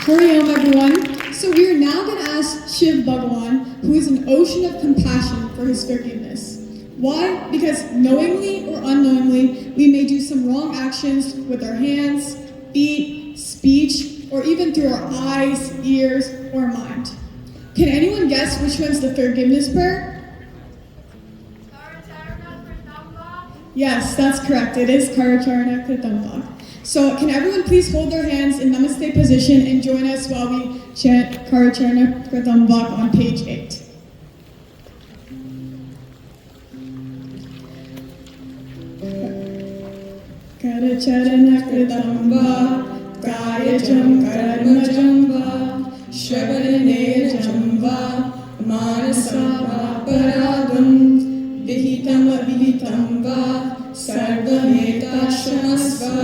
Hariom, everyone. So we are now going to ask Shiv Bhagawan, who is an ocean of compassion, for his forgiveness. Why? Because knowingly or unknowingly, we may do some wrong actions with our hands, feet, speech, or even through our eyes, ears, or mind. Can anyone guess which one's the forgiveness prayer? Yes, that's correct. It is Karacharana Kritambak. So can everyone please hold their hands in Namaste position and join us while we chant Karacharana Kritambak on page 8. Karacharana Kritambak, Kayajam Karmajam Va, Shravanejam Va, Manasa Paradam, Vihitam Vihitam Va, Sarvametashamasva,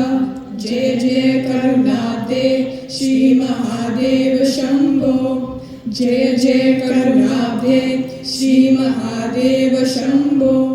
Jai Jai Karunabde, Shri Mahadev Shambho, Jai Jai Karunabde, Shri Mahadev Shambho.